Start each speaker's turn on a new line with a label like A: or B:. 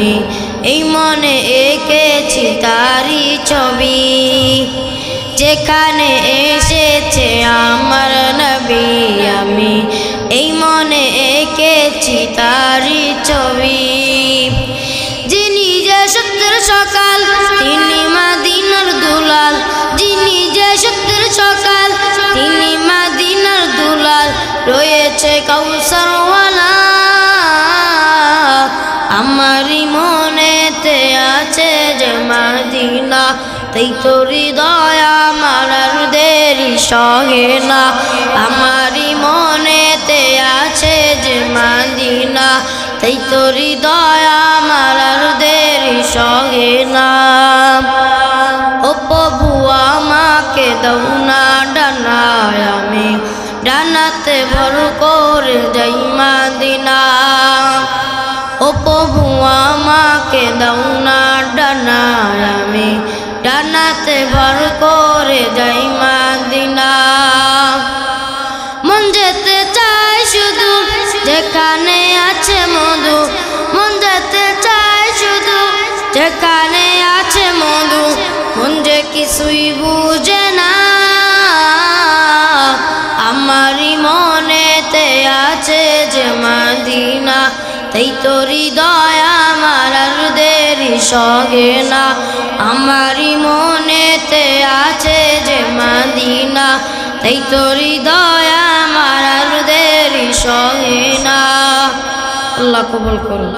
A: আমি এই মনে এঁকেছি তারি ছবি যেখানে এসেছে আমার নবী আমি এই মনে এঁকেছি তারি ছবি যিনি যে সত্যের সকাল তিনি মদিনার দুলাল যিনি যে সত্যের সকাল তিনি মদিনার দুলাল রয়েছে কাউসারওয়ালা আমারি মনেতে আছে যে মদিনা তাই তো হৃদয় আমার আর দেরি সহে না আমারি মনেতে আছে যে মদিনা তাই তো হৃদয় আমার আর দেরি সহে না ও প্রভু আমাকে দাও না ডানায় আমি ডানাতে ভর করে যাই মদিনা ও প্রভু আমাকে দাও না ডানায় আমি ডানাতে ভর করে যাই মদিনা মন যেতে চায় শুধু যেখানে আছে মধু মন যেতে চায় শুধু যেখানে আছে মধু মন যে কিছুই বুঝে না আমারি মনেতে আছে যে মদিনা তাই তো হৃদয় আমার আর দেরি সহে না আমারি মনেতে আছে যে মদিনা তাই তো হৃদয় আমার আর দেরি সহে না আল্লাহ কবুল করুন।